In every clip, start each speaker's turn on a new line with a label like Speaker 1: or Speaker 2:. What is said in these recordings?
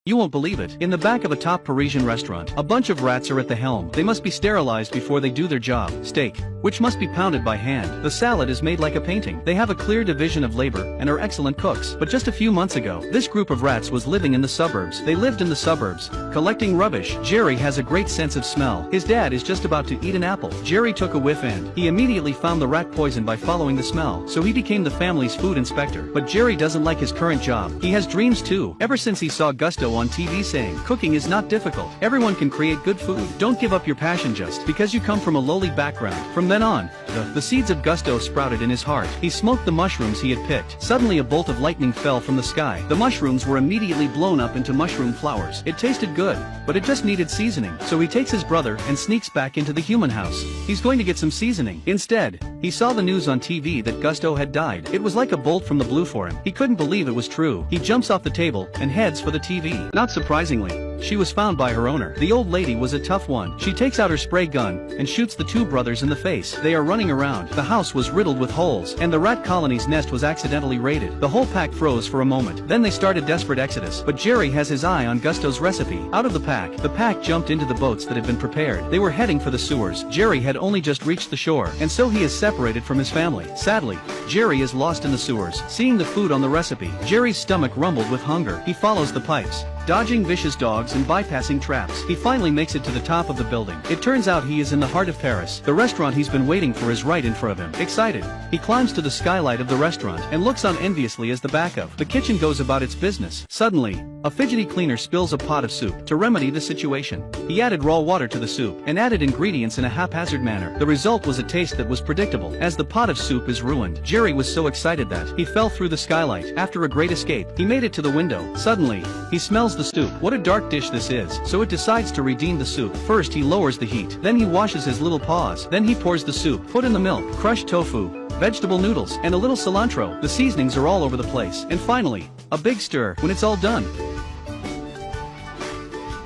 Speaker 1: You won't believe it. In the back of a top Parisian restaurant, a bunch of rats are at the helm. They must be sterilized before they do their job. Steak, which must be pounded by hand. The salad is made like a painting. They have a clear division of labor and are excellent cooks. But just a few months ago, this group of rats was living in the suburbs. They lived in the suburbs, collecting rubbish. Jerry has a great sense of smell. His dad is just about to eat an apple. Jerry took a whiff and he immediately found the rat poison by following the smell. So he became the family's food inspector. But Jerry doesn't like his current job. He has dreams too. Ever since he saw Gusto on TV saying, "Cooking is not difficult. Everyone can create good food. Don't give up your passion just because you come from a lowly background." From then on, the seeds of gusto sprouted in his heart. He smoked the mushrooms he had picked. Suddenly a bolt of lightning fell from the sky. The mushrooms were immediately blown up into mushroom flowers. It tasted good, but it just needed seasoning. So he takes his brother and sneaks back into the human house. He's going to get some seasoning. Instead, he saw the news on TV that Gusto had died. It was like a bolt from the blue for him. He couldn't believe it was true. He jumps off the table and heads for the TV. Not surprisingly, she was found by her owner. The old lady was a tough one. She takes out her spray gun and shoots the two brothers in the face. They are running around. The house was riddled with holes, and the rat colony's nest was accidentally raided. The whole pack froze for a moment. Then they started desperate exodus. But Jerry has his eye on Gusto's recipe. Out of the pack jumped into the boats that had been prepared. They were heading for the sewers. Jerry had only just reached the shore, and so he is separated from his family. Sadly, Jerry is lost in the sewers. Seeing the food on the recipe, Jerry's stomach rumbled with hunger. He follows the pipes, dodging vicious dogs and bypassing traps. He finally makes it to the top of the building. It turns out he is in the heart of Paris. The restaurant he's been waiting for is right in front of him. Excited, he climbs to the skylight of the restaurant and looks on enviously as the back of the kitchen goes about its business. Suddenly, a fidgety cleaner spills a pot of soup. To remedy the situation, he added raw water to the soup and added ingredients in a haphazard manner. The result was a taste that was predictable. As the pot of soup is ruined, Jerry was so excited that he fell through the skylight. After a great escape, he made it to the window. Suddenly, he smells the soup. What a dark dish this is. So it decides to redeem the soup. First he lowers the heat. Then he washes his little paws. Then he pours the soup. Put in the milk, crushed tofu, vegetable noodles, and a little cilantro. The seasonings are all over the place. And finally, a big stir. When it's all done,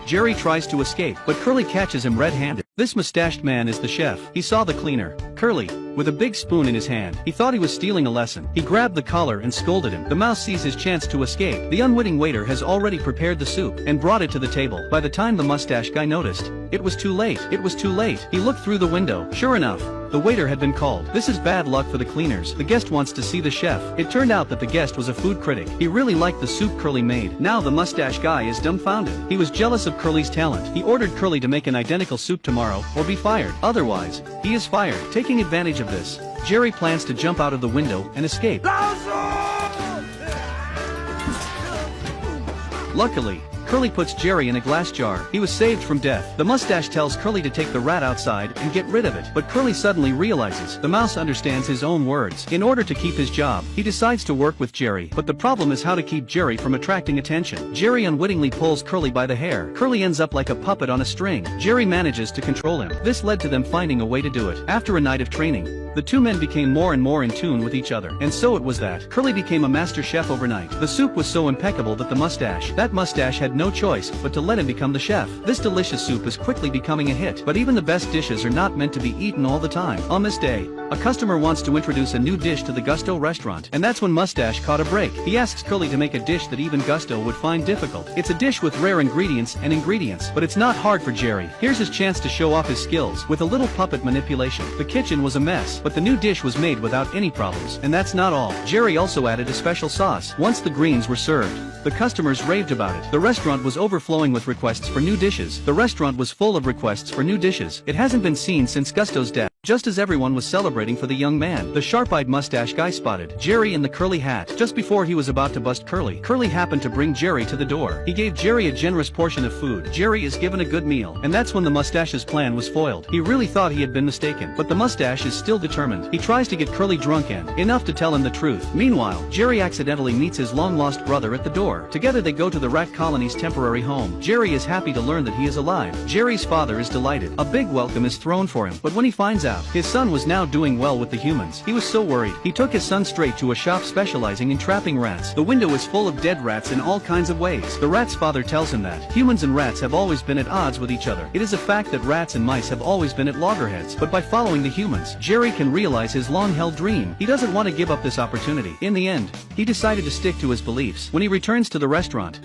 Speaker 1: Jerry tries to escape, but Curly catches him red-handed. This mustached man is the chef. He saw the cleaner, Curly, with a big spoon in his hand. He thought he was stealing a lesson. He grabbed the collar and scolded him. The mouse sees his chance to escape. The unwitting waiter has already prepared the soup and brought it to the table. By the time the mustache guy noticed, it was too late. It was too late. He looked through the window. Sure enough, the waiter had been called. This is bad luck for the cleaners. The guest wants to see the chef. It turned out that the guest was a food critic. He really liked the soup Curly made. Now the mustache guy is dumbfounded. He was jealous of Curly's talent. He ordered Curly to make an identical soup tomorrow or be fired. Otherwise, he is fired. Taking advantage of this, Jerry plans to jump out of the window and escape. Luckily, Curly puts Jerry in a glass jar. He was saved from death. The mustache tells Curly to take the rat outside and get rid of it. But Curly suddenly realizes the mouse understands his own words. In order to keep his job, he decides to work with Jerry. But the problem is how to keep Jerry from attracting attention. Jerry unwittingly pulls Curly by the hair. Curly ends up like a puppet on a string. Jerry manages to control him. This led to them finding a way to do it. After a night of training, the two men became more and more in tune with each other. And so it was that Curly became a master chef overnight. The soup was so impeccable that that mustache had no choice but to let him become the chef. This delicious soup is quickly becoming a hit. But even the best dishes are not meant to be eaten all the time. On this day, a customer wants to introduce a new dish to the Gusto restaurant. And that's when Mustache caught a break. He asks Curly to make a dish that even Gusto would find difficult. It's a dish with rare ingredients, but it's not hard for Jerry. Here's his chance to show off his skills with a little puppet manipulation. The kitchen was a mess, but the new dish was made without any problems. And that's not all. Jerry also added a special sauce. Once the greens were served, the customers raved about it. The restaurant was overflowing with requests for new dishes. The restaurant was full of requests for new dishes. It hasn't been seen since Gusto's death. Just as everyone was celebrating for the young man, the sharp-eyed mustache guy spotted Jerry in the curly hat. Just before he was about to bust Curly happened to bring Jerry to the door. He gave Jerry a generous portion of food. Jerry is given a good meal, and that's when the mustache's plan was foiled. He really thought he had been mistaken, but the mustache is still determined. He tries to get Curly drunk and enough to tell him the truth. Meanwhile, Jerry accidentally meets his long-lost brother at the door. Together they go to the rat colony's temporary home. Jerry is happy to learn that he is alive. Jerry's father is delighted. A big welcome is thrown for him, but when he finds out out. His son was now doing well with the humans. He was so worried. He took his son straight to a shop specializing in trapping rats. The window is full of dead rats in all kinds of ways. The rat's father tells him that humans and rats have always been at odds with each other. It is a fact that rats and mice have always been at loggerheads, but by following the humans, Jerry can realize his long-held dream. He doesn't want to give up this opportunity. In the end, he decided to stick to his beliefs. When he returns to the restaurant,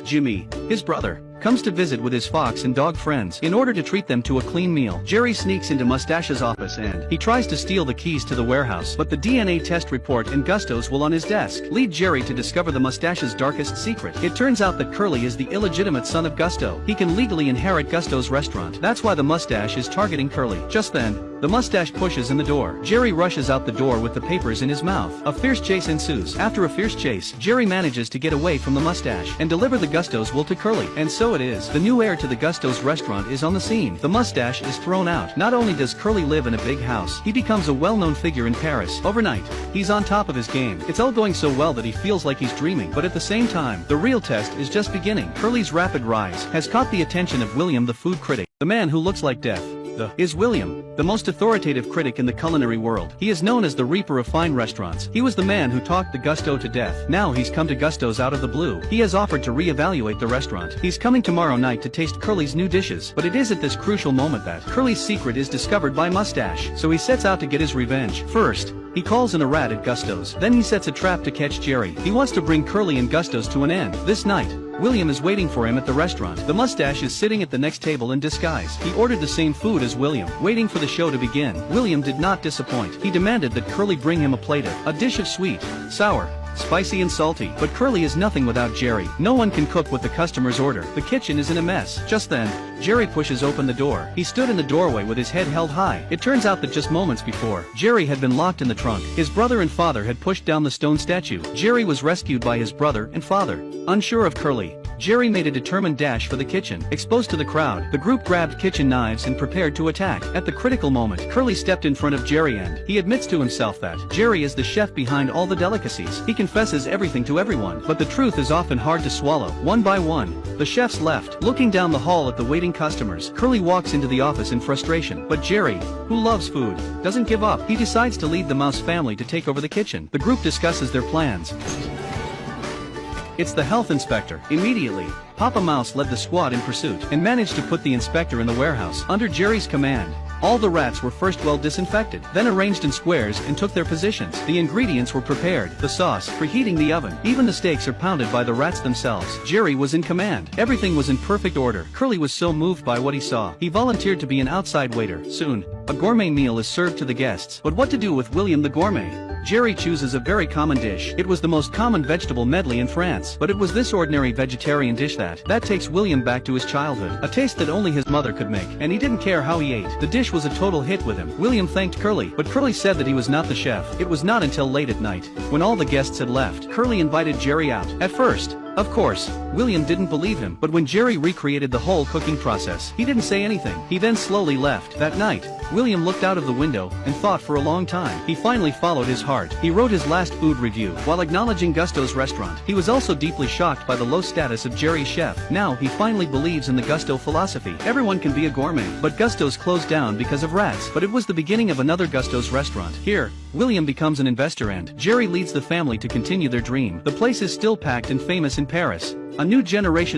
Speaker 1: Jimmy, his brother, comes to visit with his fox and dog friends. In order to treat them to a clean meal, Jerry sneaks into Mustache's office and he tries to steal the keys to the warehouse, but the DNA test report and Gusto's will on his desk lead Jerry to discover the Mustache's darkest secret. It turns out that Curly is the illegitimate son of Gusto. He can legally inherit Gusto's restaurant. That's why the Mustache is targeting Curly. Just then, the Mustache pushes in the door. Jerry rushes out the door with the papers in his mouth. A fierce chase ensues. After a fierce chase, Jerry manages to get away from the Mustache and deliver the Gusto's will to Curly. And so it is. The new heir to the Gusto's restaurant is on the scene. The Mustache is thrown out. Not only does Curly live in a big house, he becomes a well-known figure in Paris. Overnight, he's on top of his game. It's all going so well that he feels like he's dreaming, but at the same time, the real test is just beginning. Curly's rapid rise has caught the attention of William the food critic, the man who looks like death. Is William, the most authoritative critic in the culinary world. He is known as the Reaper of Fine Restaurants. He was the man who talked the Gusto to death. Now he's come to Gusto's out of the blue. He has offered to re-evaluate the restaurant. He's coming tomorrow night to taste Curly's new dishes. But it is at this crucial moment that Curly's secret is discovered by Mustache. So he sets out to get his revenge. First, he calls in a rat at Gusto's. Then he sets a trap to catch Jerry. He wants to bring Curly and Gusto's to an end. This night, William is waiting for him at the restaurant. The Mustache is sitting at the next table in disguise. He ordered the same food as William. Waiting for the show to begin, William did not disappoint. He demanded that Curly bring him a dish of sweet, sour, spicy and salty. But Curly is nothing without Jerry. No one can cook what the customers order. The kitchen is in a mess. Just then, Jerry pushes open the door. He stood in the doorway with his head held high. It turns out that just moments before, Jerry had been locked in the trunk. His brother and father had pushed down the stone statue. Jerry was rescued by his brother and father. Unsure of Curly, Jerry made a determined dash for the kitchen. Exposed to the crowd, the group grabbed kitchen knives and prepared to attack. At the critical moment, Curly stepped in front of Jerry and he admits to himself that Jerry is the chef behind all the delicacies. He confesses everything to everyone, but the truth is often hard to swallow. One by one, the chefs left. Looking down the hall at the waiting customers, Curly walks into the office in frustration. But Jerry, who loves food, doesn't give up. He decides to lead the Mouse family to take over the kitchen. The group discusses their plans. It's the health inspector. Immediately, Papa Mouse led the squad in pursuit and managed to put the inspector in the warehouse. Under Jerry's command, all the rats were first well disinfected, then arranged in squares and took their positions. The ingredients were prepared, the sauce, preheating the oven. Even the steaks are pounded by the rats themselves. Jerry was in command. Everything was in perfect order. Curly was so moved by what he saw, he volunteered to be an outside waiter. Soon, a gourmet meal is served to the guests. But what to do with William the gourmet? Jerry chooses a very common dish. It was the most common vegetable medley in France, but it was this ordinary vegetarian dish that takes William back to his childhood. A taste that only his mother could make, and he didn't care how he ate. The dish was a total hit with him. William thanked Curly, but Curly said that he was not the chef. It was not until late at night, when all the guests had left, Curly invited Jerry out. At first, of course, William didn't believe him, but when Jerry recreated the whole cooking process, he didn't say anything. He then slowly left. That night, William looked out of the window and thought for a long time. He finally followed his heart. He wrote his last food review while acknowledging Gusto's restaurant. He was also deeply shocked by the low status of Jerry's chef. Now he finally believes in the Gusto philosophy. Everyone can be a gourmet, but Gusto's closed down because of rats. But it was the beginning of another Gusto's restaurant. Here, William becomes an investor and Jerry leads the family to continue their dream. The place is still packed and famous in Paris. A new generation